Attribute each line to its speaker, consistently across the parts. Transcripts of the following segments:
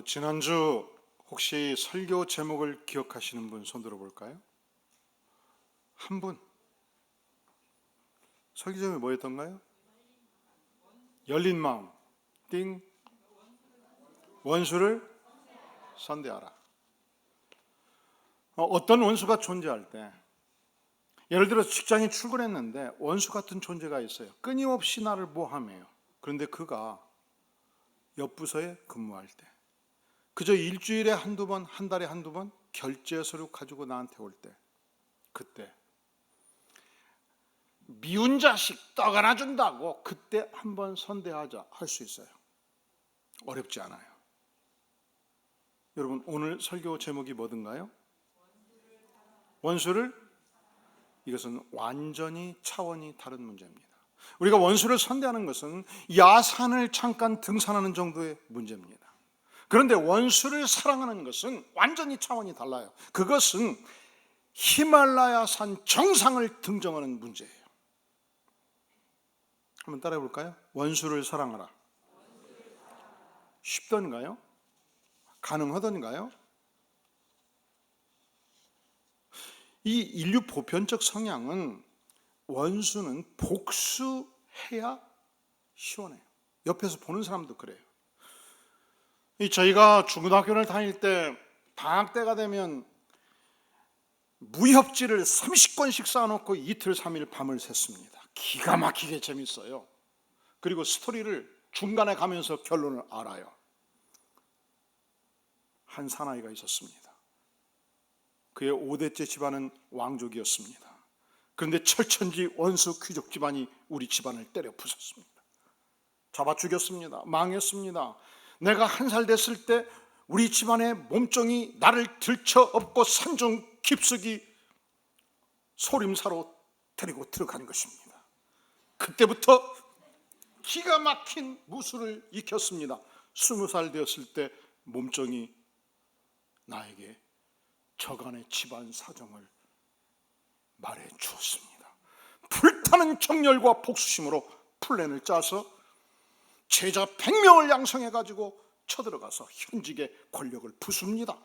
Speaker 1: 지난주 혹시 설교 제목을 기억하시는 분 손 들어볼까요? 한 분. 설교 제목이 뭐였던가요? 열린 마음. 띵. 원수를 선대하라. 어떤 원수가 존재할 때, 예를 들어 직장에 출근했는데 원수 같은 존재가 있어요. 끊임없이 나를 모함해요. 그런데 그가 옆 부서에 근무할 때, 그저 일주일에 한두 번, 한 달에 한두 번 결제 서류 가지고 나한테 올 때, 그때 미운 자식 떡 하나 준다고 그때 한번 선대하자 할 수 있어요. 어렵지 않아요. 여러분, 오늘 설교 제목이 뭐든가요? 원수를. 이것은 완전히 차원이 다른 문제입니다. 우리가 원수를 선대하는 것은 야산을 잠깐 등산하는 정도의 문제입니다. 그런데 원수를 사랑하는 것은 완전히 차원이 달라요. 그것은 히말라야산 정상을 등정하는 문제예요. 한번 따라해 볼까요? 원수를 사랑하라. 쉽던가요? 가능하던가요? 이 인류 보편적 성향은 원수는 복수해야 시원해요. 옆에서 보는 사람도 그래요. 저희가 중고등학교를 다닐 때 방학 때가 되면 무협지를 30권씩 쌓아놓고 이틀 3일 밤을 샜습니다. 기가 막히게 재밌어요. 그리고 스토리를 중간에 가면서 결론을 알아요. 한 사나이가 있었습니다. 그의 5대째 집안은 왕족이었습니다. 그런데 철천지 원수 귀족 집안이 우리 집안을 때려 부쉈습니다. 잡아 죽였습니다. 망했습니다. 내가 1살 됐을 때 우리 집안의 몸종이 나를 들쳐업고 산중 깊숙이 소림사로 데리고 들어간 것입니다. 그때부터 기가 막힌 무술을 익혔습니다. 20살 되었을 때 몸종이 나에게 저간의 집안 사정을 말해 주었습니다. 불타는 정열과 복수심으로 플랜을 짜서 제자 100명을 양성해가지고 쳐들어가서 현직의 권력을 부숩니다.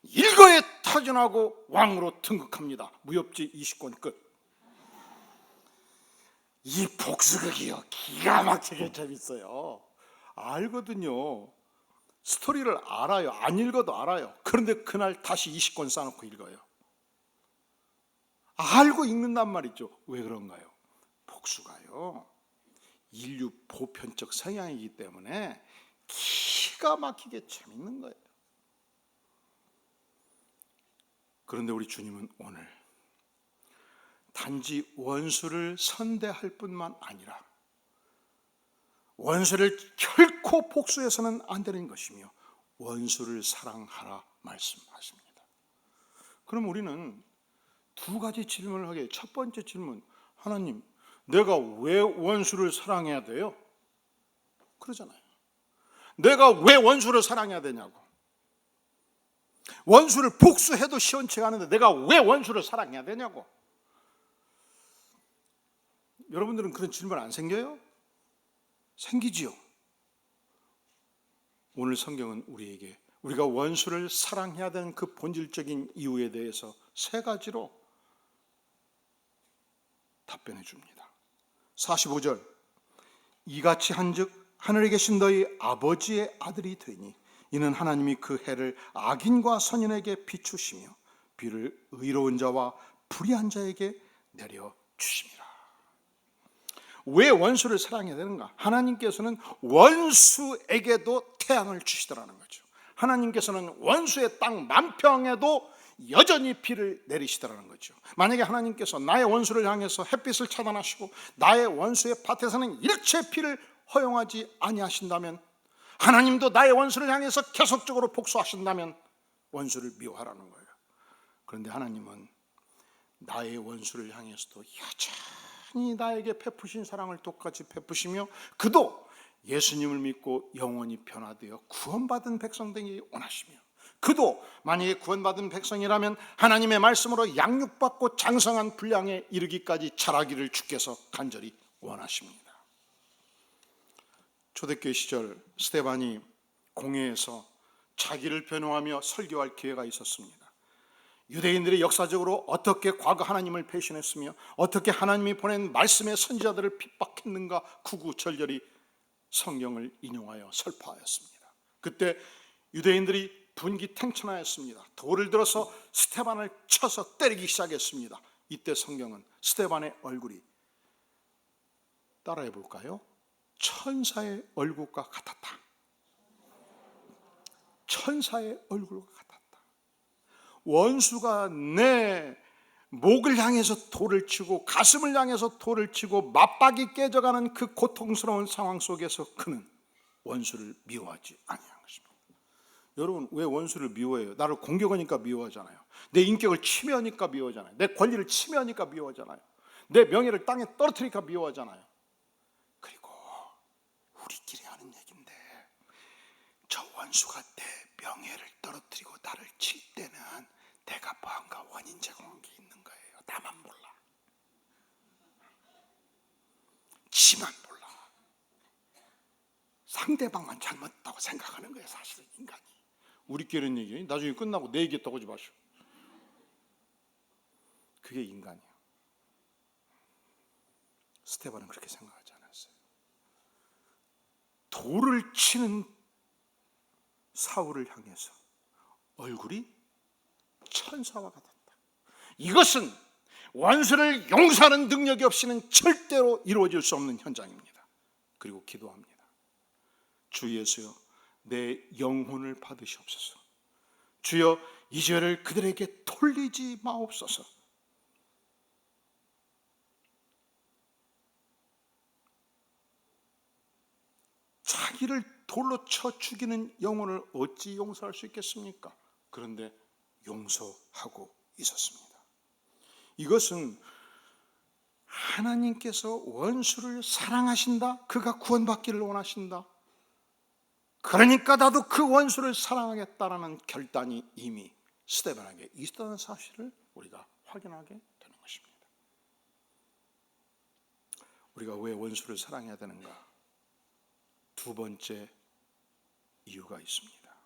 Speaker 1: 일거에 타전하고 왕으로 등극합니다. 무협지 20권 끝. 이 복수극이요, 기가 막히게 재밌어요. 알거든요. 스토리를 알아요. 안 읽어도 알아요. 그런데 그날 다시 20권 쌓아놓고 읽어요. 알고 읽는단 말이죠. 왜 그런가요? 복수가요, 인류 보편적 성향이기 때문에 기가 막히게 재밌는 거예요. 그런데 우리 주님은 오늘 단지 원수를 선대할 뿐만 아니라 원수를 결코 복수해서는 안 되는 것이며 원수를 사랑하라 말씀하십니다. 그럼 우리는 두 가지 질문을 하게 해요. 첫 번째 질문, 하나님, 내가 왜 원수를 사랑해야 돼요? 그러잖아요. 내가 왜 원수를 사랑해야 되냐고. 원수를 복수해도 시원치가 않은데 내가 왜 원수를 사랑해야 되냐고. 여러분들은 그런 질문 안 생겨요? 생기지요. 오늘 성경은 우리에게 우리가 원수를 사랑해야 되는 그 본질적인 이유에 대해서 3가지로 답변해 줍니다. 45절, 이같이 한즉 하늘에 계신 너희 아버지의 아들이 되니 이는 하나님이 그 해를 악인과 선인에게 비추시며 비를 의로운 자와 불의한 자에게 내려주심이라. 왜 원수를 사랑해야 되는가? 하나님께서는 원수에게도 태양을 주시더라는 거죠. 하나님께서는 원수의 땅 만평에도 여전히 비를 내리시더라는 거죠. 만약에 하나님께서 나의 원수를 향해서 햇빛을 차단하시고 나의 원수의 밭에서는 일체 비를 허용하지 아니하신다면, 하나님도 나의 원수를 향해서 계속적으로 복수하신다면 원수를 미워하라는 거예요. 그런데 하나님은 나의 원수를 향해서도 여전히 나에게 베푸신 사랑을 똑같이 베푸시며 그도 예수님을 믿고 영원히 변화되어 구원받은 백성 되기 원하시며, 그도 만약에 구원받은 백성이라면 하나님의 말씀으로 양육받고 장성한 분량에 이르기까지 자라기를 주께서 간절히 원하십니다. 초대교회 시절 스데반이 공회에서 자기를 변호하며 설교할 기회가 있었습니다. 유대인들이 역사적으로 어떻게 과거 하나님을 배신했으며 어떻게 하나님이 보낸 말씀의 선지자들을 핍박했는가 구구절절히 성경을 인용하여 설파하였습니다. 그때 유대인들이 분기탱천하였습니다. 돌을 들어서 스데반을 쳐서 때리기 시작했습니다. 이때 성경은 스데반의 얼굴이, 따라해 볼까요? 천사의 얼굴과 같았다. 천사의 얼굴과 같았다. 원수가 내 목을 향해서 돌을 치고 가슴을 향해서 돌을 치고 맞박이 깨져가는 그 고통스러운 상황 속에서 그는 원수를 미워하지 아니한 것입니다. 여러분, 왜 원수를 미워해요? 나를 공격하니까 미워하잖아요. 내 인격을 침해하니까 미워하잖아요. 내 권리를 침해하니까 미워하잖아요. 내 명예를 땅에 떨어뜨리니까 미워하잖아요. 그리고 우리끼리 하는 얘기인데, 저 원수가 내 명예를 떨어뜨리고 나를 칠 때는 내가 뭔가 원인 제공한 게 있는 거예요. 나만 몰라. 지만 몰라. 상대방만 잘못했다고 생각하는 거예요. 사실은 인간이. 우리끼리 하는 얘기, 나중에 끝나고 내 얘기 떠오지 마시오. 그게 인간이에요. 스데반은 그렇게 생각하지 않았어요. 돌을 치는 사울을 향해서 얼굴이 천사와 같았다. 이것은 원수를 용서하는 능력이 없이는 절대로 이루어질 수 없는 현장입니다. 그리고 기도합니다. 주 예수여, 내 영혼을 받으시옵소서. 주여, 이 죄를 그들에게 돌리지 마옵소서. 자기를 돌로 쳐 죽이는 영혼을 어찌 용서할 수 있겠습니까? 그런데 용서하고 있었습니다. 이것은 하나님께서 원수를 사랑하신다, 그가 구원받기를 원하신다, 그러니까 나도 그 원수를 사랑하겠다라는 결단이 이미 스데반에게 있었다는 사실을 우리가 확인하게 되는 것입니다. 우리가 왜 원수를 사랑해야 되는가? 두 번째 이유가 있습니다.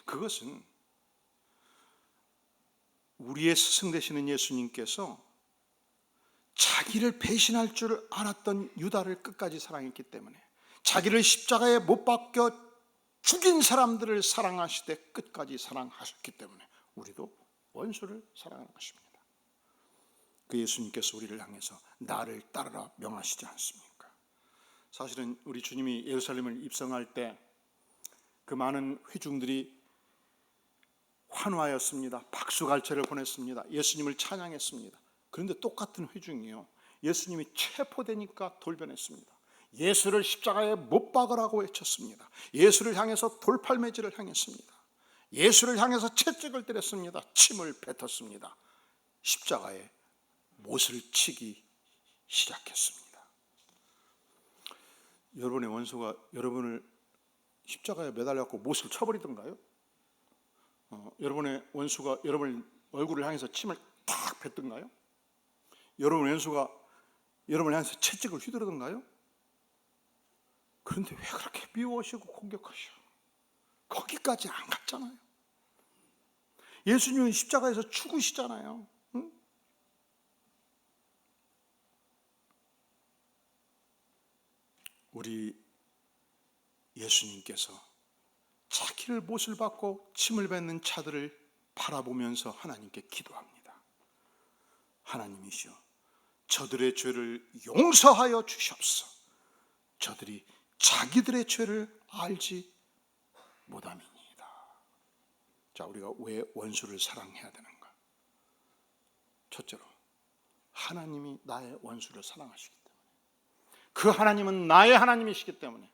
Speaker 1: 그것은 우리의 스승 되시는 예수님께서 자기를 배신할 줄 알았던 유다를 끝까지 사랑했기 때문에, 자기를 십자가에 못 박혀 죽인 사람들을 사랑하시되 끝까지 사랑하셨기 때문에 우리도 원수를 사랑하는 것입니다. 그 예수님께서 우리를 향해서 나를 따르라 명하시지 않습니까? 사실은 우리 주님이 예루살렘을 입성할 때 그 많은 회중들이 환호하였습니다. 박수갈채를 보냈습니다. 예수님을 찬양했습니다. 그런데 똑같은 회중이요, 예수님이 체포되니까 돌변했습니다. 예수를 십자가에 못 박으라고 외쳤습니다. 예수를 향해서 돌팔매질을 행했습니다. 예수를 향해서 채찍을 때렸습니다. 침을 뱉었습니다. 십자가에 못을 치기 시작했습니다. 여러분의 원수가 여러분을 십자가에 매달려갖고 못을 쳐버리던가요? 여러분의 원수가 여러분의 얼굴을 향해서 침을 탁 뱉던가요? 여러분의 원수가 여러분을 향해서 채찍을 휘두르던가요? 그런데 왜 그렇게 미워하시고 공격하셔? 거기까지 안 갔잖아요. 예수님은 십자가에서 죽으시잖아요. 응? 우리 예수님께서 자기를 못을 받고 침을 뱉는 자들을 바라보면서 하나님께 기도합니다. 하나님이시여, 저들의 죄를 용서하여 주시옵소서. 저들이 자기들의 죄를 알지 못함이니이다. 자, 우리가 왜 원수를 사랑해야 되는가? 첫째로, 하나님이 나의 원수를 사랑하시기 때문에, 그 하나님은 나의 하나님이시기 때문에.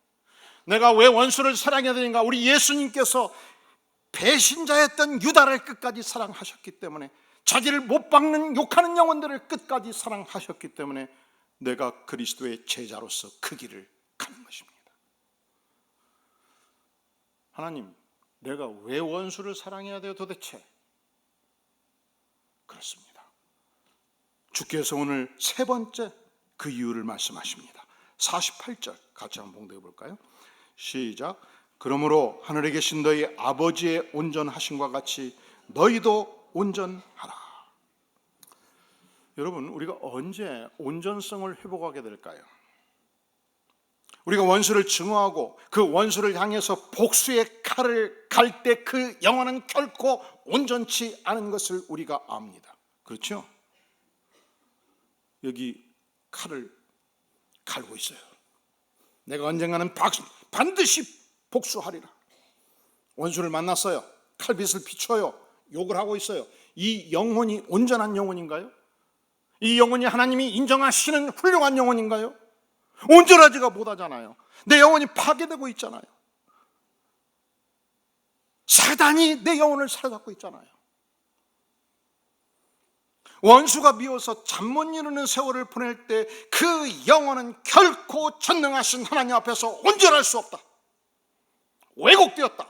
Speaker 1: 내가 왜 원수를 사랑해야 되는가? 우리 예수님께서 배신자였던 유다를 끝까지 사랑하셨기 때문에, 자기를 못 박는 욕하는 영혼들을 끝까지 사랑하셨기 때문에 내가 그리스도의 제자로서 그 길을 가는 것입니다. 하나님, 내가 왜 원수를 사랑해야 돼요 도대체? 그렇습니다. 주께서 오늘 세 번째 그 이유를 말씀하십니다. 48절 같이 한번 봉독해 볼까요? 시작. 그러므로 하늘에 계신 너희 아버지의 온전하심과 같이 너희도 온전하라. 여러분, 우리가 언제 온전성을 회복하게 될까요? 우리가 원수를 증오하고 그 원수를 향해서 복수의 칼을 갈 때 그 영혼은 결코 온전치 않은 것을 우리가 압니다. 그렇죠? 여기 칼을 갈고 있어요. 내가 언젠가는 반드시 복수하리라. 원수를 만났어요. 칼빛을 비춰요. 욕을 하고 있어요. 이 영혼이 온전한 영혼인가요? 이 영혼이 하나님이 인정하시는 훌륭한 영혼인가요? 온전하지가 못하잖아요. 내 영혼이 파괴되고 있잖아요. 사단이 내 영혼을 사로잡고 있잖아요. 원수가 미워서 잠 못 이루는 세월을 보낼 때 그 영혼은 결코 전능하신 하나님 앞에서 온전할 수 없다. 왜곡되었다.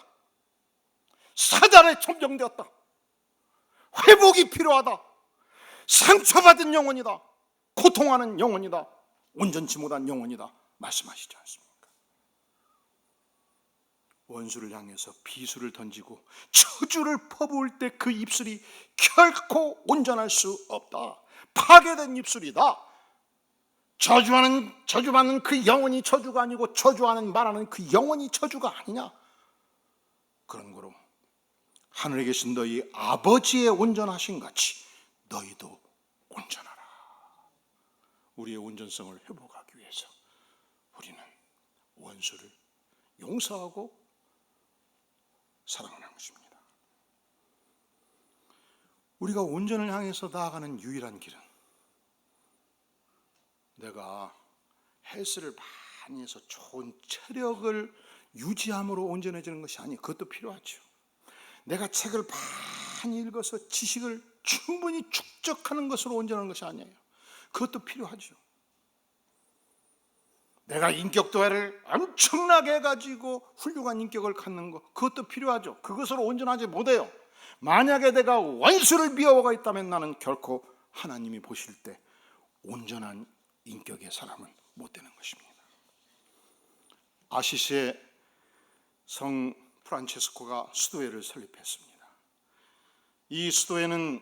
Speaker 1: 사단에 점령되었다. 회복이 필요하다. 상처받은 영혼이다. 고통하는 영혼이다. 온전치 못한 영혼이다. 말씀하시지 않습니까? 원수를 향해서 비수를 던지고 저주를 퍼부을 때 그 입술이 결코 온전할 수 없다. 파괴된 입술이다. 저주받는 그 영혼이 저주가 아니고 저주하는 말하는 그 영혼이 저주가 아니냐. 그런 거로 하늘에 계신 너희 아버지의 온전하신 같이 너희도 온전하라. 우리의 온전성을 회복하기 위해서 우리는 원수를 용서하고 사랑하는 것입니다. 우리가 온전을 향해서 나아가는 유일한 길은 내가 헬스를 많이 해서 좋은 체력을 유지함으로 온전해지는 것이 아니에요. 그것도 필요하죠. 내가 책을 많이 읽어서 지식을 충분히 축적하는 것으로 온전한 것이 아니에요. 그것도 필요하죠. 내가 인격 도회를 엄청나게 해가지고 훌륭한 인격을 갖는 것, 그것도 필요하죠. 그것으로 온전하지 못해요. 만약에 내가 원수를 미워하고 있다면 나는 결코 하나님이 보실 때 온전한 인격의 사람은 못 되는 것입니다. 아시시의 성 프란체스코가 수도회를 설립했습니다. 이 수도회는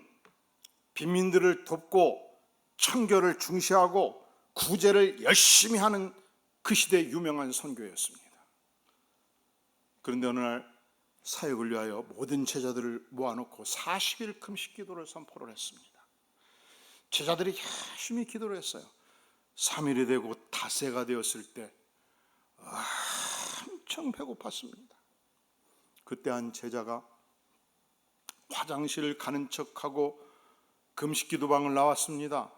Speaker 1: 빈민들을 돕고 청교를 중시하고 구제를 열심히 하는 그 시대의 유명한 선교였습니다. 그런데 어느 날 사역을 위하여 모든 제자들을 모아놓고 40일 금식 기도를 선포를 했습니다. 제자들이 열심히 기도를 했어요. 3일이 되고 닷새가 되었을 때 엄청 배고팠습니다. 그때 한 제자가 화장실을 가는 척하고 금식 기도방을 나왔습니다.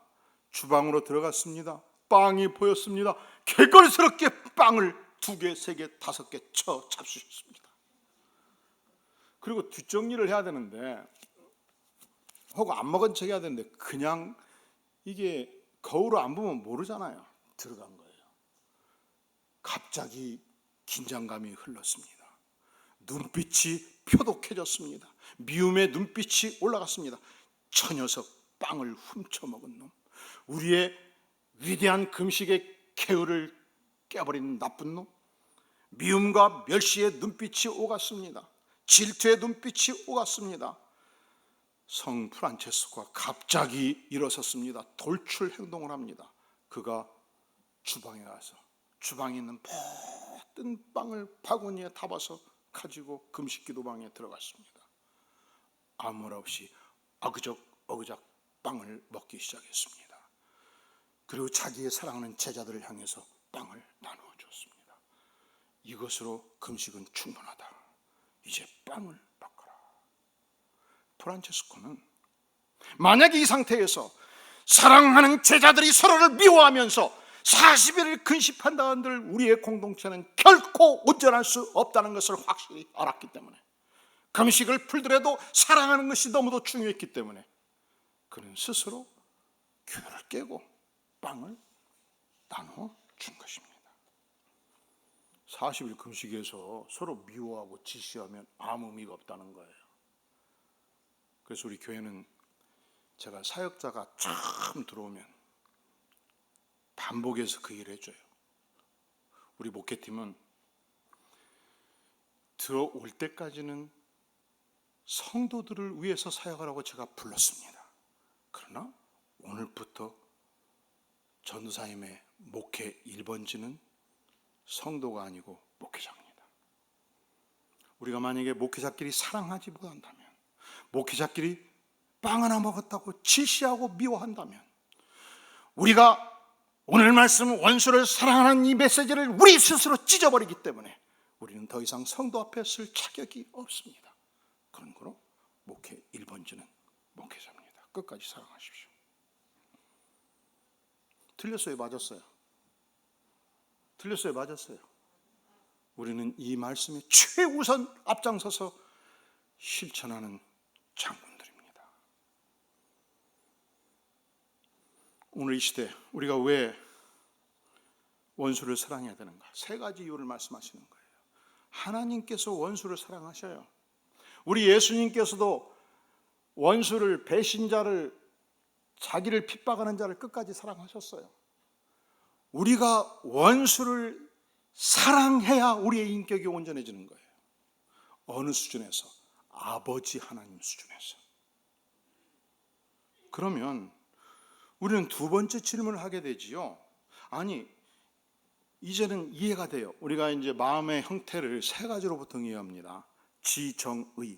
Speaker 1: 주방으로 들어갔습니다. 빵이 보였습니다. 개걸스럽게 빵을 2개, 3개, 5개 쳐 잡수셨습니다. 그리고 뒷정리를 해야 되는데 혹은 안 먹은 척 해야 되는데 그냥 이게 거울을 안 보면 모르잖아요. 들어간 거예요. 갑자기 긴장감이 흘렀습니다. 눈빛이 표독해졌습니다. 미움의 눈빛이 올라갔습니다. 저 녀석 빵을 훔쳐먹은 놈, 우리의 위대한 금식의 계율을 깨버리는 나쁜 놈. 미움과 멸시의 눈빛이 오갔습니다. 질투의 눈빛이 오갔습니다. 성 프란체스코가 갑자기 일어섰습니다. 돌출 행동을 합니다. 그가 주방에 가서 주방에 있는 모든 빵을 바구니에 담아서 가지고 금식 기도방에 들어갔습니다. 아무 말 없이 어그적 빵을 먹기 시작했습니다. 그리고 자기의 사랑하는 제자들을 향해서 빵을 나누어 줬습니다. 이것으로 금식은 충분하다. 이제 빵을 바꿔라. 프란체스코는 만약에 이 상태에서 사랑하는 제자들이 서로를 미워하면서 40일을 근심한다 한들 우리의 공동체는 결코 온전할 수 없다는 것을 확실히 알았기 때문에, 금식을 풀더라도 사랑하는 것이 너무도 중요했기 때문에 그는 스스로 규율을 깨고 빵을 나눠 준 것입니다. 40일 금식에서 서로 미워하고 지시하면 아무 의미가 없다는 거예요. 그래서 우리 교회는 제가 사역자가 처음 들어오면 반복해서 그 일을 해줘요. 우리 목회팀은 들어올 때까지는 성도들을 위해서 사역하라고 제가 불렀습니다. 그러나 오늘부터 전도사님의 목회 1번지는 성도가 아니고 목회자입니다. 우리가 만약에 목회자끼리 사랑하지 못한다면, 목회자끼리 빵 하나 먹었다고 질시하고 미워한다면, 우리가 오늘 말씀 원수를 사랑하는 이 메시지를 우리 스스로 찢어버리기 때문에 우리는 더 이상 성도 앞에 쓸 자격이 없습니다. 그런 거로 목회 1번지는 목회자입니다. 끝까지 사랑하십시오. 틀렸어요? 맞았어요? 틀렸어요? 맞았어요? 우리는 이 말씀에 최우선 앞장서서 실천하는 장군들입니다. 오늘 이 시대 우리가 왜 원수를 사랑해야 되는가? 세 가지 이유를 말씀하시는 거예요. 하나님께서 원수를 사랑하셔요. 우리 예수님께서도 원수를, 배신자를, 자기를 핍박하는 자를 끝까지 사랑하셨어요. 우리가 원수를 사랑해야 우리의 인격이 온전해지는 거예요. 어느 수준에서? 아버지 하나님 수준에서. 그러면 우리는 두 번째 질문을 하게 되지요. 아니, 이제는 이해가 돼요. 우리가 이제 마음의 형태를 세 가지로 보통 이해합니다. 지, 정, 의.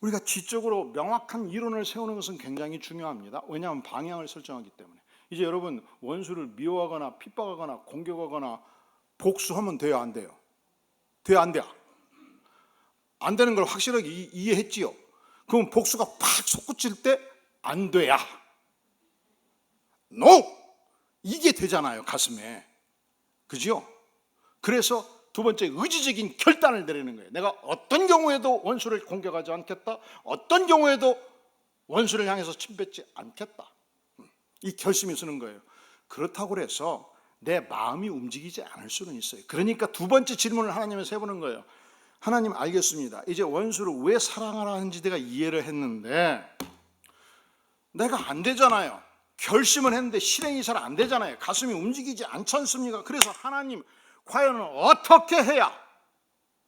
Speaker 1: 우리가 지적으로 명확한 이론을 세우는 것은 굉장히 중요합니다. 왜냐하면 방향을 설정하기 때문에. 이제 여러분, 원수를 미워하거나 핍박하거나 공격하거나 복수하면 돼요, 안 돼요? 돼요, 안 돼요? 안 되는 걸 확실하게 이해했지요. 그럼 복수가 팍 솟구칠 때 안 돼야. NO! 이게 되잖아요, 가슴에. 그죠? 그래서 두 번째, 의지적인 결단을 내리는 거예요. 내가 어떤 경우에도 원수를 공격하지 않겠다. 어떤 경우에도 원수를 향해서 침뱉지 않겠다. 이 결심이 서는 거예요. 그렇다고 해서 내 마음이 움직이지 않을 수는 있어요. 그러니까 두 번째 질문을 하나님에서 해보는 거예요. 하나님, 알겠습니다. 이제 원수를 왜 사랑하라 하는지 내가 이해를 했는데 내가 안 되잖아요. 결심을 했는데 실행이 잘 안 되잖아요. 가슴이 움직이지 않지 않습니까? 그래서 하나님, 과연 어떻게 해야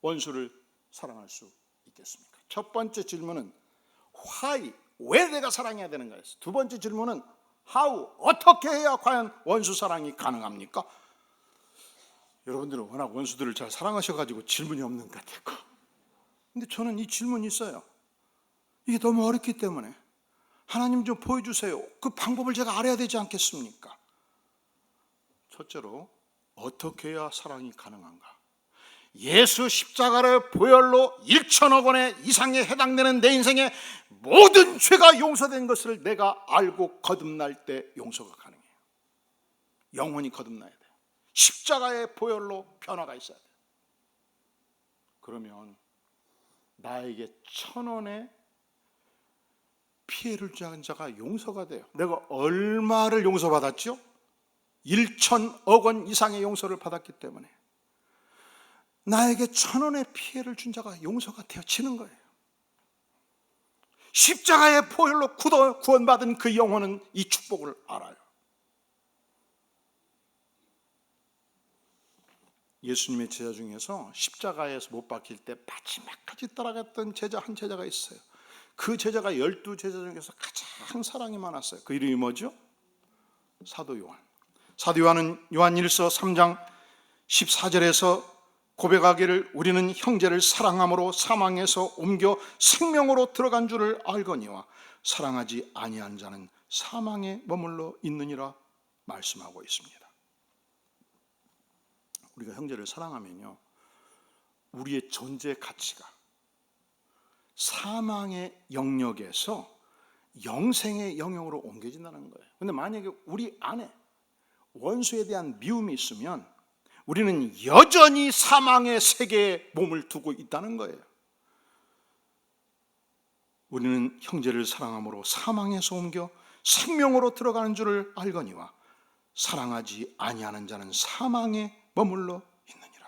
Speaker 1: 원수를 사랑할 수 있겠습니까? 첫 번째 질문은 why, 왜 내가 사랑해야 되는가? 두 번째 질문은 how, 어떻게 해야 과연 원수 사랑이 가능합니까? 여러분들은 워낙 원수들을 잘 사랑하셔가지고 질문이 없는 것 같아요. 근데 저는 이 질문이 있어요. 이게 너무 어렵기 때문에 하나님 좀 보여주세요. 그 방법을 제가 알아야 되지 않겠습니까? 첫째로, 어떻게 해야 사랑이 가능한가? 예수 십자가를 보혈로 1천억 원의 이상에 해당되는 내 인생의 모든 죄가 용서된 것을 내가 알고 거듭날 때 용서가 가능해요. 영원히 거듭나야 돼요. 십자가의 보혈로 변화가 있어야 돼요. 그러면 나에게 1,000원의 피해를 주는 자가 용서가 돼요. 내가 얼마를 용서받았죠? 1,000억 원 이상의 용서를 받았기 때문에 나에게 1,000원의 피해를 준 자가 용서가 되어지는 거예요. 십자가의 보혈로 구원받은 그 영혼은 이 축복을 알아요. 예수님의 제자 중에서 십자가에서 못 박힐 때 마지막까지 따라갔던 제자 한 제자가 있어요. 그 제자가 12제자 중에서 가장 사랑이 많았어요. 그 이름이 뭐죠? 사도 요한. 사도 요한은 요한 1서 3장 14절에서 고백하기를 우리는 형제를 사랑함으로 사망에서 옮겨 생명으로 들어간 줄을 알거니와 사랑하지 아니한 자는 사망에 머물러 있느니라 말씀하고 있습니다. 우리가 형제를 사랑하면요, 우리의 존재 가치가 사망의 영역에서 영생의 영역으로 옮겨진다는 거예요. 근데 만약에 우리 안에 원수에 대한 미움이 있으면 우리는 여전히 사망의 세계에 몸을 두고 있다는 거예요. 우리는 형제를 사랑함으로 사망에서 옮겨 생명으로 들어가는 줄을 알거니와 사랑하지 아니하는 자는 사망에 머물러 있느니라.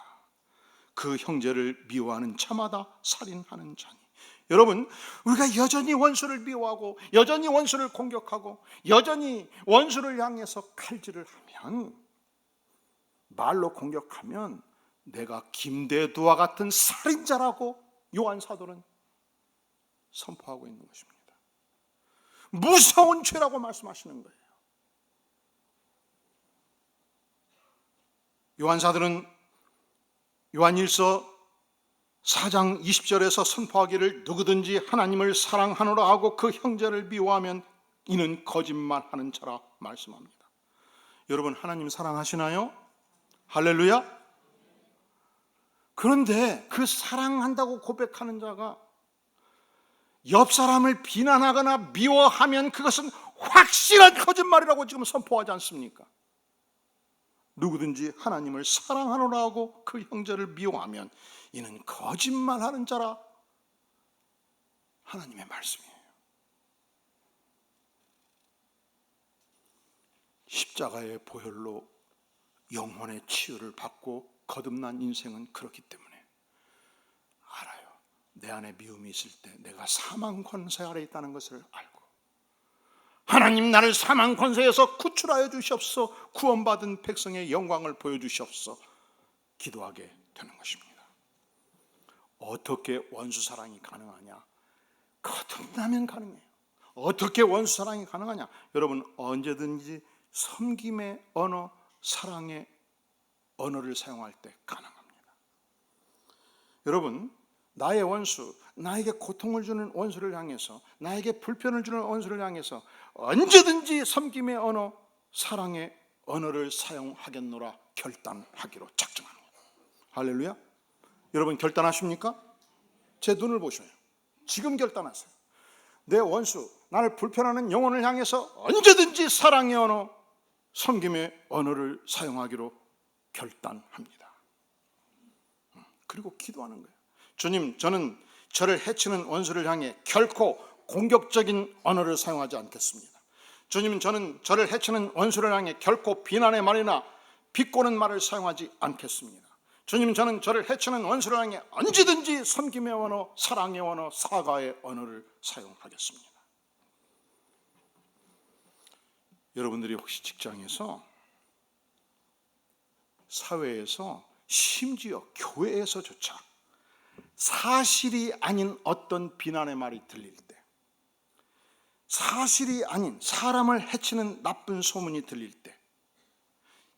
Speaker 1: 그 형제를 미워하는 자마다 살인하는 자니. 여러분, 우리가 여전히 원수를 미워하고 여전히 원수를 공격하고 여전히 원수를 향해서 칼질을 하면, 말로 공격하면 내가 김대두와 같은 살인자라고 요한 사도는 선포하고 있는 것입니다. 무서운 죄라고 말씀하시는 거예요. 요한 사도는 요한일서 4장 20절에서 선포하기를 누구든지 하나님을 사랑하노라 하고 그 형제를 미워하면 이는 거짓말하는 자라 말씀합니다. 여러분, 하나님 사랑하시나요? 할렐루야. 그런데 그 사랑한다고 고백하는 자가 옆 사람을 비난하거나 미워하면 그것은 확실한 거짓말이라고 지금 선포하지 않습니까? 누구든지 하나님을 사랑하노라 하고 그 형제를 미워하면 이는 거짓말하는 자라 하나님의 말씀이에요. 십자가의 보혈로 영혼의 치유를 받고 거듭난 인생은 그렇기 때문에 알아요. 내 안에 미움이 있을 때 내가 사망 권세 아래 있다는 것을 알고, 하나님 나를 사망 권세에서 구출하여 주시옵소서, 구원받은 백성의 영광을 보여주시옵소서 기도하게 되는 것입니다. 어떻게 원수 사랑이 가능하냐? 거듭나면 가능해요. 어떻게 원수 사랑이 가능하냐? 여러분, 언제든지 섬김의 언어, 사랑의 언어를 사용할 때 가능합니다. 여러분, 나의 원수, 나에게 고통을 주는 원수를 향해서, 나에게 불편을 주는 원수를 향해서 언제든지 섬김의 언어, 사랑의 언어를 사용하겠노라 결단하기로 작정하는 거예요. 할렐루야. 여러분, 결단하십니까? 제 눈을 보셔요. 지금 결단하세요. 내 원수, 나를 불편하는 영혼을 향해서 언제든지 사랑의 언어, 섬김의 언어를 사용하기로 결단합니다. 그리고 기도하는 거예요. 주님, 저는 저를 해치는 원수를 향해 결코 공격적인 언어를 사용하지 않겠습니다. 주님, 저는 저를 해치는 원수를 향해 결코 비난의 말이나 비꼬는 말을 사용하지 않겠습니다. 주님, 저는 저를 해치는 원수를 향해 언제든지 섬김의 언어, 사랑의 언어, 사과의 언어를 사용하겠습니다. 여러분들이 혹시 직장에서, 사회에서, 심지어 교회에서조차 사실이 아닌 어떤 비난의 말이 들릴 때, 사실이 아닌 사람을 해치는 나쁜 소문이 들릴 때,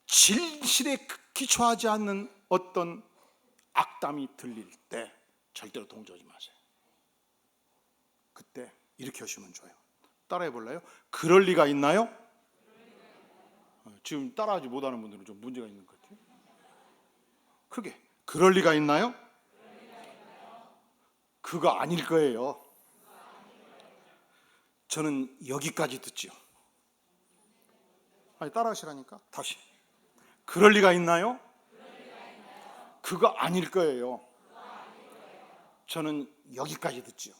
Speaker 1: 진실에 기초하지 않는 어떤 악담이 들릴 때 절대로 동조하지 마세요. 그때 이렇게 하시면 좋아요. 따라해 볼래요? 그럴 리가 있나요? 지금 따라하지 못하는 분들은 좀 문제가 있는 것 같아요. 크게, 그럴 리가 있나요? 그거 아닐 거예요. 저는 여기까지 듣지요. 아니, 따라하시라니까. 다시. 그럴 리가 있나요? 그거 아닐 거예요. 저는 여기까지 듣지요.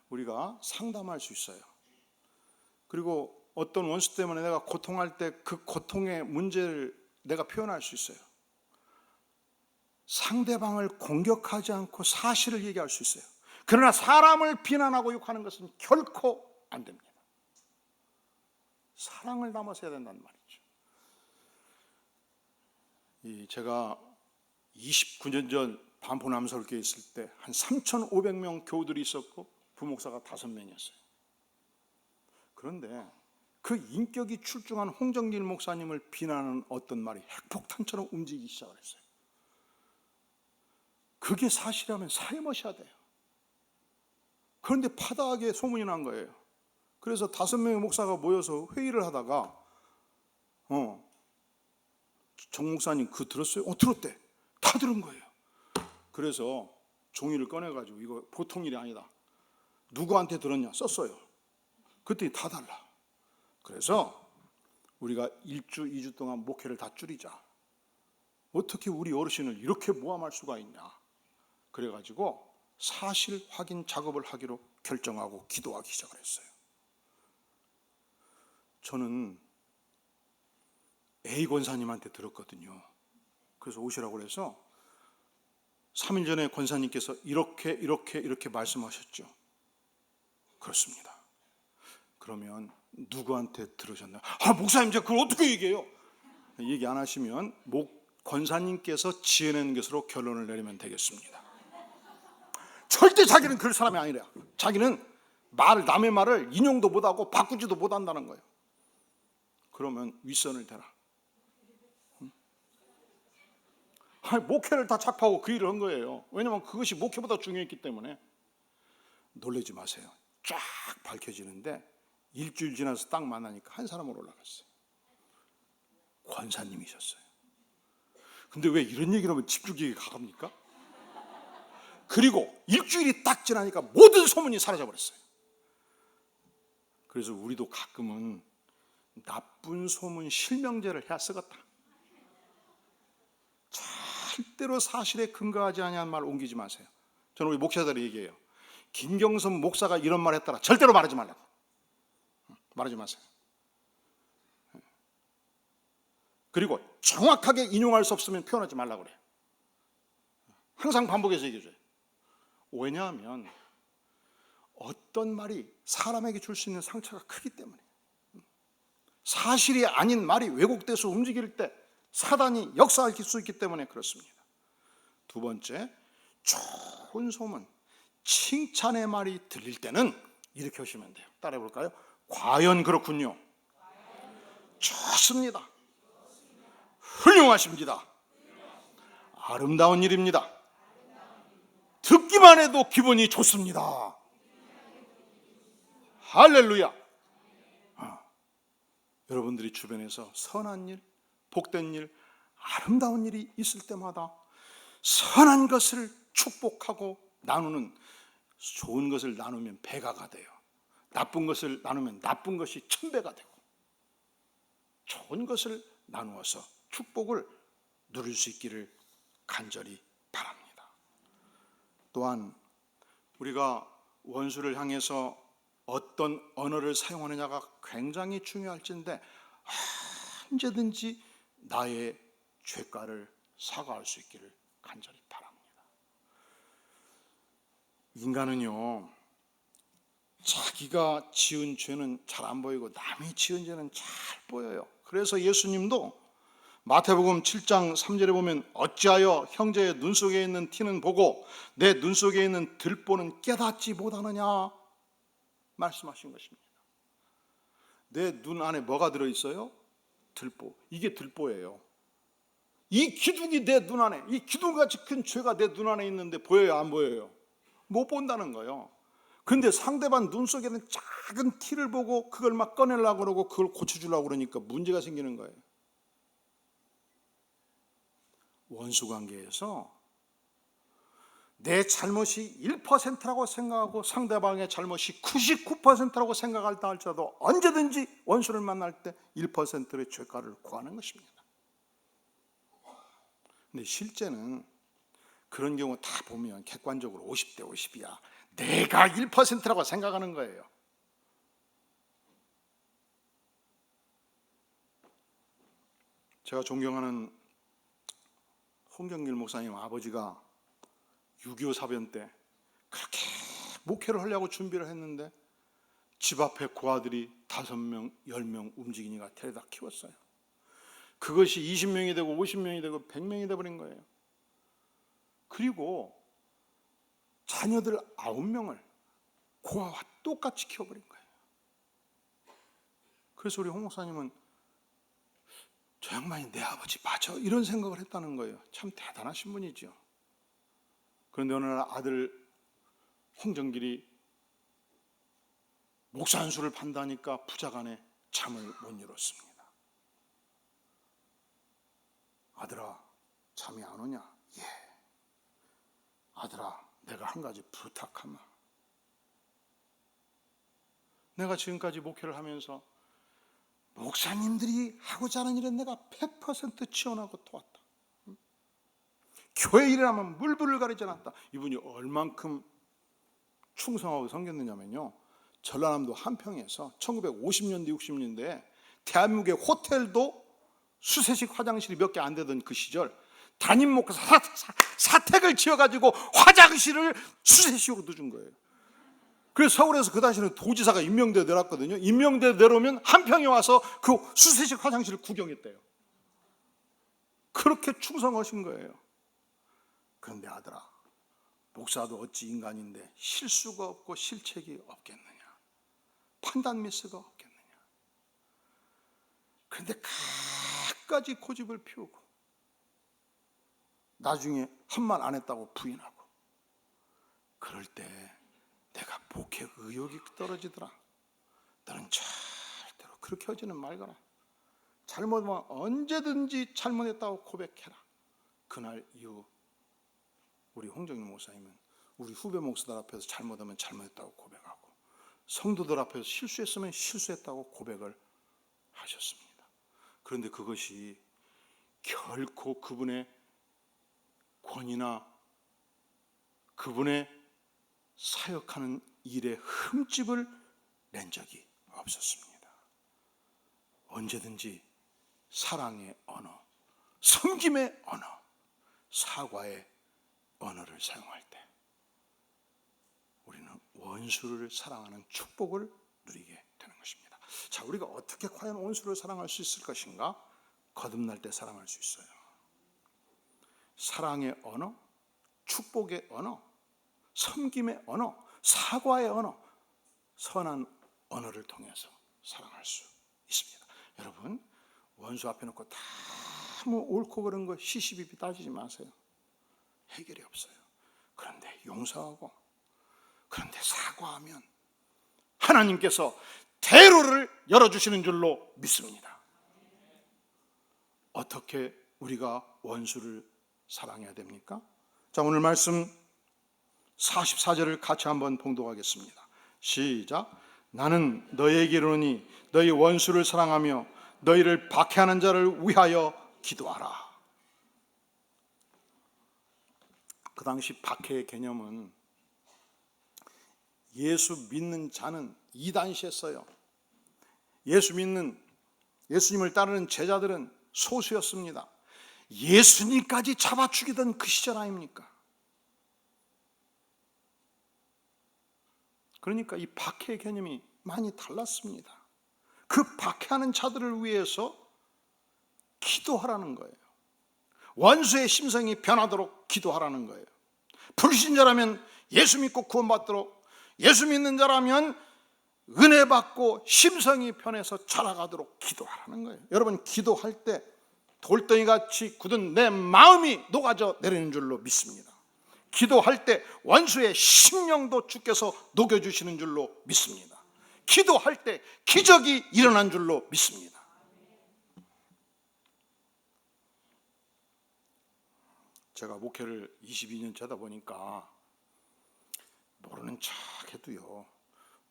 Speaker 1: 우리가 상담할 수 있어요. 그리고 어떤 원수 때문에 내가 고통할 때 그 고통의 문제를 내가 표현할 수 있어요. 상대방을 공격하지 않고 사실을 얘기할 수 있어요. 그러나 사람을 비난하고 욕하는 것은 결코 안 됩니다. 사랑을 담아서 해야 된다는 말이죠. 제가 29년 전 반포 남서울교회 있을 때 한 3,500명 교우들이 있었고 부목사가 5명이었어요. 그런데 그 인격이 출중한 홍정길 목사님을 비난하는 어떤 말이 핵폭탄처럼 움직이기 시작을 했어요. 그게 사실이라면 사임하셔야 돼요. 그런데 파다하게 소문이 난 거예요. 그래서 5명의 목사가 모여서 회의를 하다가 정 목사님 그거 들었어요? 들었대. 다 들은 거예요. 그래서 종이를 꺼내가지고 이거 보통 일이 아니다. 누구한테 들었냐 썼어요. 그랬더니 다 달라. 그래서 우리가 1주, 2주 동안 목회를 다 줄이자. 어떻게 우리 어르신을 이렇게 모함할 수가 있냐. 그래가지고 사실 확인 작업을 하기로 결정하고 기도하기 시작을 했어요. 저는 A 권사님한테 들었거든요. 그래서 오시라고 해서 3일 전에 권사님께서 이렇게 말씀하셨죠. 그렇습니다. 그러면 누구한테 들으셨나요? 목사님 제가 그걸 어떻게 얘기해요? 얘기 안 하시면 권사님께서 지어낸 것으로 결론을 내리면 되겠습니다. 절대 자기는 그럴 사람이 아니래요. 자기는 남의 말을 인용도 못하고 바꾸지도 못한다는 거예요. 그러면 윗선을 대라. 목회를 다 착파하고 그 일을 한 거예요. 왜냐하면 그것이 목회보다 중요했기 때문에. 놀라지 마세요. 쫙 밝혀지는데 일주일 지나서 딱 만나니까 한 사람으로 올라갔어요. 권사님이셨어요. 근데 왜 이런 얘기를 하면 집중력이 가갑니까? 그리고 일주일이 딱 지나니까 모든 소문이 사라져버렸어요. 그래서 우리도 가끔은 나쁜 소문 실명제를 해야 쓰겠다. 절대로 사실에 근거하지 아니한 말 옮기지 마세요. 저는 우리 목사들이 얘기해요. 김경선 목사가 이런 말 했더라. 절대로 말하지 말라고. 말하지 마세요. 그리고 정확하게 인용할 수 없으면 표현하지 말라고 그래요. 항상 반복해서 얘기해줘요. 왜냐하면 어떤 말이 사람에게 줄 수 있는 상처가 크기 때문에, 사실이 아닌 말이 왜곡돼서 움직일 때 사단이 역사할 수 있기 때문에 그렇습니다. 두 번째, 좋은 소문, 칭찬의 말이 들릴 때는 이렇게 하시면 돼요. 따라해 볼까요? 과연 그렇군요. 좋습니다. 훌륭하십니다. 아름다운 일입니다. 듣기만 해도 기분이 좋습니다. 할렐루야. 여러분들이 주변에서 선한 일, 복된 일, 아름다운 일이 있을 때마다 선한 것을 축복하고 나누는, 좋은 것을 나누면 배가가 돼요. 나쁜 것을 나누면 나쁜 것이 1000배가 되고, 좋은 것을 나누어서 축복을 누릴 수 있기를 간절히 바랍니다. 또한 우리가 원수를 향해서 어떤 언어를 사용하느냐가 굉장히 중요할진데, 언제든지 나의 죄가를 사과할 수 있기를 간절히 바랍니다. 인간은요, 자기가 지은 죄는 잘 안 보이고 남이 지은 죄는 잘 보여요. 그래서 예수님도 마태복음 7장 3절에 보면 어찌하여 형제의 눈 속에 있는 티는 보고 내 눈 속에 있는 들보는 깨닫지 못하느냐 말씀하신 것입니다. 내 눈 안에 뭐가 들어있어요? 들보. 이게 들보예요. 이 기둥이 내 눈 안에, 이 기둥같이 큰 죄가 내 눈 안에 있는데 보여요, 안 보여요? 못 본다는 거예요. 근데 상대방 눈 속에는 작은 티를 보고 그걸 막 꺼내려고 그러고 그걸 고쳐주려고 그러니까 문제가 생기는 거예요. 원수 관계에서 내 잘못이 1%라고 생각하고 상대방의 잘못이 99%라고 생각할다 할지라도 언제든지 원수를 만날 때 1%의 죄가를 구하는 것입니다. 근데 실제는 그런 경우 다 보면 객관적으로 50대 50이야. 내가 1%라고 생각하는 거예요. 제가 존경하는 홍경길 목사님 아버지가 6.25 사변 때 그렇게 목회를 하려고 준비를 했는데 집 앞에 고아들이 5명, 10명 움직이니까 데려다 키웠어요. 그것이 20명이 되고 50명이 되고 100명이 돼버린 거예요. 그리고 자녀들 9명을 고아와 똑같이 키워버린 거예요. 그래서 우리 홍 목사님은 저 양반이 내 아버지 맞아? 이런 생각을 했다는 거예요. 참 대단하신 분이죠. 그런데 어느 날 아들 홍정길이 목사 한 수를 판다니까 부자간에 잠을 못 이뤘습니다. 아들아, 잠이 안 오냐? 예. 아들아, 내가 한 가지 부탁하마. 내가 지금까지 목회를 하면서 목사님들이 하고자 하는 일은 내가 100% 지원하고 도왔다. 교회 일이라면 물불을 가리지 않았다. 이분이 얼만큼 충성하고 섬겼느냐면요, 전라남도 한평에서 1950년대 60년대에 대한민국의 호텔도 수세식 화장실이 몇 개 안 되던 그 시절 담임 목사 사택을 지어가지고 화장실을 수세식으로 넣어준 거예요. 그래서 서울에서 그 당시에는 도지사가 임명되어 내려왔거든요. 임명되어 내려오면 한평에 와서 그 수세식 화장실을 구경했대요. 그렇게 충성하신 거예요. 그런데 아들아, 목사도 어찌 인간인데 실수가 없고 실책이 없겠느냐, 판단 미스가 없겠느냐. 그런데 갖가지 고집을 피우고 나중에 한 말 안 했다고 부인하고, 그럴 때 내가 목회 의욕이 떨어지더라. 너는 절대로 그렇게 하지는 말거라. 잘못하면 언제든지 잘못했다고 고백해라. 그날 이후 우리 홍정일 목사님은 우리 후배 목사들 앞에서 잘못하면 잘못했다고 고백하고, 성도들 앞에서 실수했으면 실수했다고 고백을 하셨습니다. 그런데 그것이 결코 그분의 권위나 그분의 사역하는 일에 흠집을 낸 적이 없었습니다. 언제든지 사랑의 언어, 섬김의 언어, 사과의 언어를 사용할 때 우리는 원수를 사랑하는 축복을 누리게 되는 것입니다. 자, 우리가 어떻게 과연 원수를 사랑할 수 있을 것인가? 거듭날 때 사랑할 수 있어요. 사랑의 언어, 축복의 언어, 섬김의 언어, 사과의 언어, 선한 언어를 통해서 사랑할 수 있습니다. 여러분, 원수 앞에 놓고 다 옳고 그른 거 시시비비 따지지 마세요. 해결이 없어요. 그런데 용서하고, 그런데 사과하면 하나님께서 대로를 열어주시는 줄로 믿습니다. 어떻게 우리가 원수를 사랑해야 됩니까? 자, 오늘 말씀 44절을 같이 한번 봉독하겠습니다. 시작. 나는 너희에게 이르노니 너희 원수를 사랑하며 너희를 박해하는 자를 위하여 기도하라. 그 당시 박해의 개념은 예수 믿는 자는 이단시했어요. 예수님을 따르는 제자들은 소수였습니다. 예수님까지 잡아 죽이던 그 시절 아닙니까? 그러니까 이 박해의 개념이 많이 달랐습니다. 그 박해하는 자들을 위해서 기도하라는 거예요. 원수의 심성이 변하도록 기도하라는 거예요. 불신자라면 예수 믿고 구원받도록, 예수 믿는 자라면 은혜 받고 심성이 변해서 자라가도록 기도하라는 거예요. 여러분, 기도할 때 돌덩이같이 굳은 내 마음이 녹아져 내리는 줄로 믿습니다. 기도할 때 원수의 심령도 주께서 녹여주시는 줄로 믿습니다. 기도할 때 기적이 일어난 줄로 믿습니다. 제가 목회를 22년 차다 보니까 모르는 척 해도요,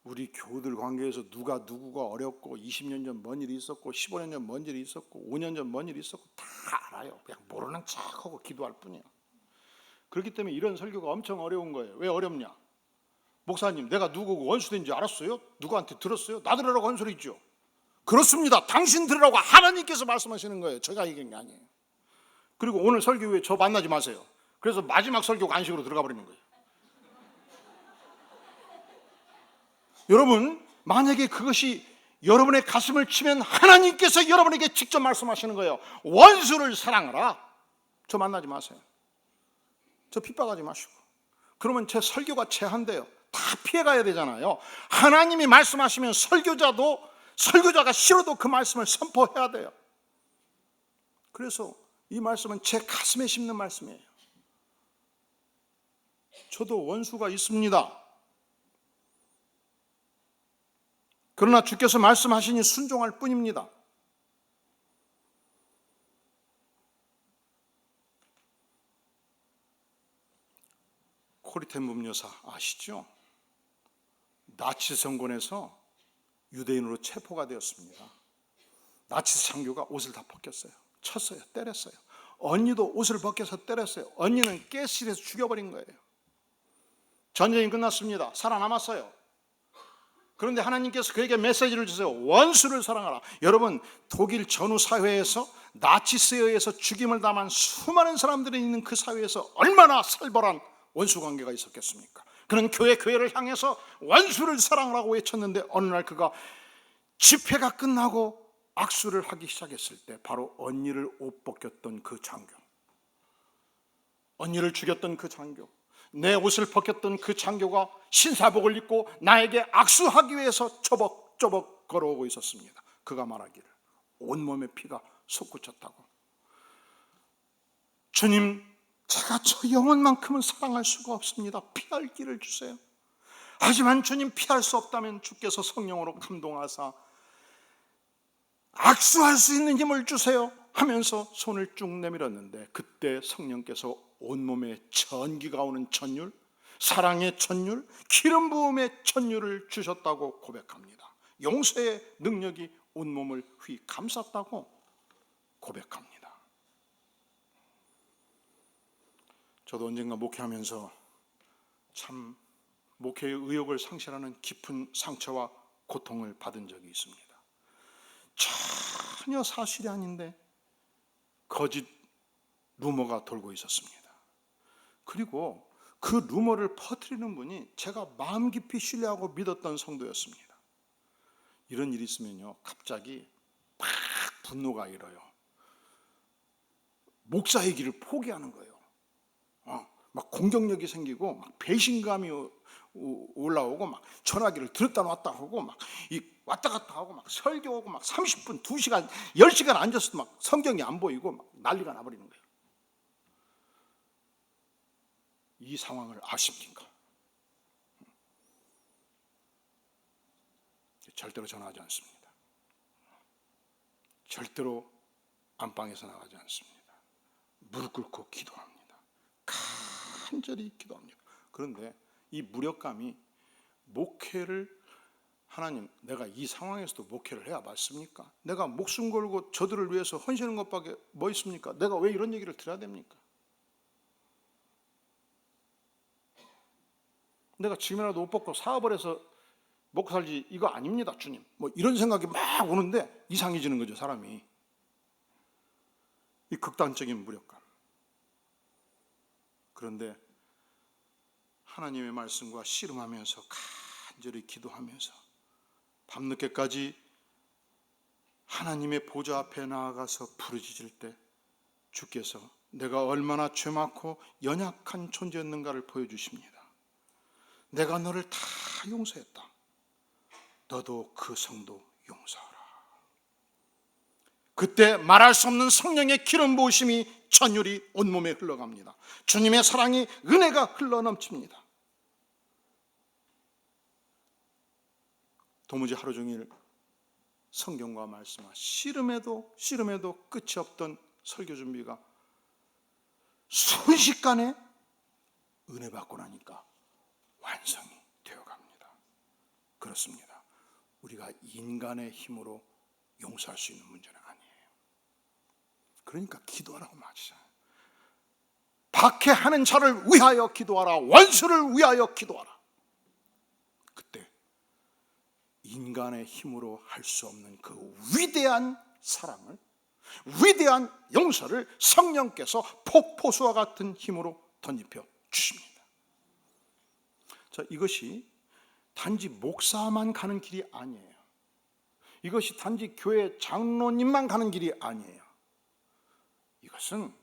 Speaker 1: 우리 교우들 관계에서 누가 누구가 어렵고 20년 전 뭔 일이 있었고 15년 전 뭔 일이 있었고 5년 전 뭔 일이 있었고 다 알아요. 그냥 모르는 척하고 기도할 뿐이에요. 그렇기 때문에 이런 설교가 엄청 어려운 거예요. 왜 어렵냐? 목사님, 내가 누구고 원수된지 알았어요? 누구한테 들었어요? 나 들으라고 한 소리죠. 그렇습니다. 당신 들으라고 하나님께서 말씀하시는 거예요. 제가 얘기한 게 아니에요. 그리고 오늘 설교 후에 저 만나지 마세요. 그래서 마지막 설교 간식으로 들어가 버리는 거예요. 여러분, 만약에 그것이 여러분의 가슴을 치면 하나님께서 여러분에게 직접 말씀하시는 거예요. 원수를 사랑하라. 저 만나지 마세요. 저 핍박하지 마시고. 그러면 제 설교가 제한돼요. 다 피해가야 되잖아요. 하나님이 말씀하시면 설교자가 싫어도 그 말씀을 선포해야 돼요. 그래서 이 말씀은 제 가슴에 심는 말씀이에요. 저도 원수가 있습니다. 그러나 주께서 말씀하시니 순종할 뿐입니다. 코리텐 음료사 아시죠? 나치 정권에서 유대인으로 체포가 되었습니다. 나치 장교가 옷을 다 벗겼어요. 쳤어요. 때렸어요. 언니도 옷을 벗겨서 때렸어요. 언니는 가스실에서 죽여버린 거예요. 전쟁이 끝났습니다. 살아남았어요. 그런데 하나님께서 그에게 메시지를 주세요. 원수를 사랑하라. 여러분, 독일 전후 사회에서 나치스에 의해서 죽임을 당한 수많은 사람들이 있는 그 사회에서 얼마나 살벌한 원수 관계가 있었겠습니까? 그는 교회를 향해서 원수를 사랑하라고 외쳤는데 어느 날 그가 집회가 끝나고 악수를 하기 시작했을 때 바로 언니를 옷 벗겼던 그 장교, 언니를 죽였던 그 장교, 내 옷을 벗겼던 그 장교가 신사복을 입고 나에게 악수하기 위해서 쪼벅쪼벅 걸어오고 있었습니다. 그가 말하기를 온몸에 피가 솟구쳤다고. 주님, 제가 저 영혼만큼은 사랑할 수가 없습니다. 피할 길을 주세요. 하지만 주님, 피할 수 없다면 주께서 성령으로 감동하사 악수할 수 있는 힘을 주세요 하면서 손을 쭉 내밀었는데, 그때 성령께서 온몸에 전기가 오는 전율, 사랑의 전율, 기름 부음의 전율을 주셨다고 고백합니다. 용서의 능력이 온몸을 휘 감쌌다고 고백합니다. 저도 언젠가 목회하면서 참 목회의 의욕을 상실하는 깊은 상처와 고통을 받은 적이 있습니다. 전혀 사실이 아닌데 거짓 루머가 돌고 있었습니다. 그리고 그 루머를 퍼뜨리는 분이 제가 마음 깊이 신뢰하고 믿었던 성도였습니다. 이런 일이 있으면요, 갑자기 막 분노가 일어요. 목사의 길을 포기하는 거예요. 막 공격력이 생기고 막 배신감이 올라오고 막 전화기를 들었다 놨다 하고 막 왔다 갔다 하고 막 설교하고 막 30분, 2시간, 10시간 앉았어도 막 성경이 안 보이고 막 난리가 나버리는 거예요. 이 상황을 아십니까? 절대로 전화하지 않습니다. 절대로 안방에서 나가지 않습니다. 무릎 꿇고 기도합니다. 간절히 기도합니다. 그런데 이 무력감이 목회를, 하나님, 내가 이 상황에서도 목회를 해야 맞습니까? 내가 목숨 걸고 저들을 위해서 헌신하는 것밖에 뭐 있습니까? 내가 왜 이런 얘기를 들어야 됩니까? 내가 지금이라도 옷 벗고 사업을 해서 먹고 살지 이거 아닙니다, 주님. 뭐 이런 생각이 막 오는데 이상해지는 거죠, 사람이. 이 극단적인 무력감. 그런데 하나님의 말씀과 씨름하면서 간절히 기도하면서 밤늦게까지 하나님의 보좌 앞에 나아가서 부르짖을 때 주께서 내가 얼마나 죄 많고 연약한 존재였는가를 보여주십니다. 내가 너를 다 용서했다. 너도 그 성도 용서하라. 그때 말할 수 없는 성령의 기름 부으심이 전율이 온몸에 흘러갑니다. 주님의 사랑이, 은혜가 흘러넘칩니다. 도무지 하루 종일 성경과 말씀과 씨름해도 끝이 없던 설교 준비가 순식간에 은혜 받고 나니까 완성이 되어갑니다. 그렇습니다. 우리가 인간의 힘으로 용서할 수 있는 문제는 아니에요. 그러니까 기도하라고 말이잖아요. 박해하는 자를 위하여 기도하라. 원수를 위하여 기도하라. 그때 인간의 힘으로 할 수 없는 그 위대한 사랑을, 위대한 용서를 성령께서 폭포수와 같은 힘으로 덧입혀 주십니다. 자, 이것이 단지 목사만 가는 길이 아니에요. 이것이 단지 교회 장로님만 가는 길이 아니에요. 이것은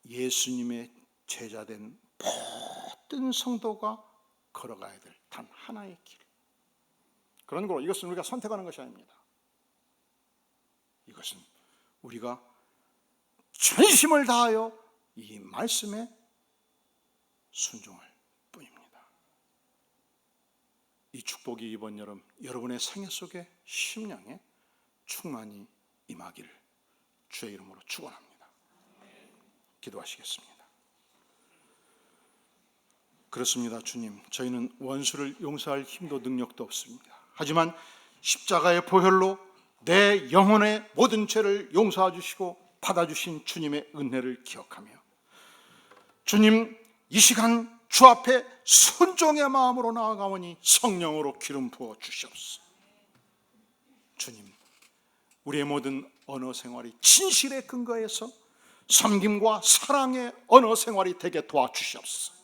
Speaker 1: 예수님의 제자된 모든 성도가 걸어가야 될 단 하나의 길. 그런 거로 이것은 우리가 선택하는 것이 아닙니다. 이것은 우리가 전심을 다하여 이 말씀에 순종할 뿐입니다. 이 축복이 이번 여름 여러분의 생애 속에 심령에 충만히 임하기를 주의 이름으로 축원합니다. 기도하시겠습니다. 그렇습니다. 주님, 저희는 원수를 용서할 힘도 능력도 없습니다. 하지만 십자가의 보혈로 내 영혼의 모든 죄를 용서해 주시고 받아주신 주님의 은혜를 기억하며, 주님, 이 시간 주 앞에 순종의 마음으로 나아가오니 성령으로 기름 부어 주시옵소서. 주님, 우리의 모든 언어 생활이 진실에 근거해서 섬김과 사랑의 언어 생활이 되게 도와주시옵소서.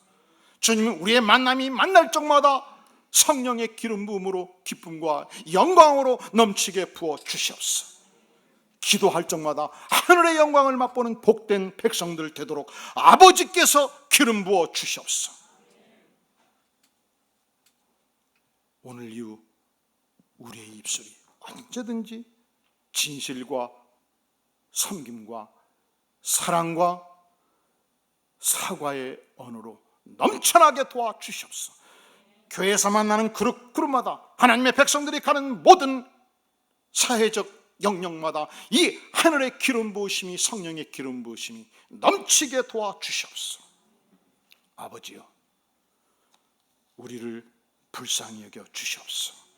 Speaker 1: 주님, 우리의 만남이 만날 적마다 성령의 기름 부음으로 기쁨과 영광으로 넘치게 부어 주시옵소서. 기도할 적마다 하늘의 영광을 맛보는 복된 백성들 되도록 아버지께서 기름 부어 주시옵소서. 오늘 이후 우리의 입술이 언제든지 진실과 섬김과 사랑과 사과의 언어로 넘쳐나게 도와주시옵소서. 교회에서 만나는 그룹마다 하나님의 백성들이 가는 모든 사회적 영역마다 이 하늘의 기름 부으심이, 성령의 기름 부으심이 넘치게 도와주시옵소서. 아버지여, 우리를 불쌍히 여겨 주시옵소서.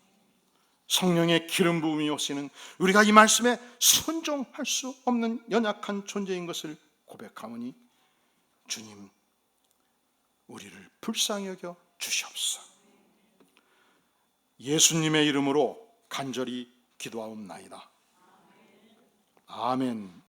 Speaker 1: 성령의 기름 부음이 오시는 우리가 이 말씀에 순종할 수 없는 연약한 존재인 것을 고백하오니 주님, 우리를 불쌍히 여겨 주시옵소서. 예수님의 이름으로 간절히 기도하옵나이다. 아멘.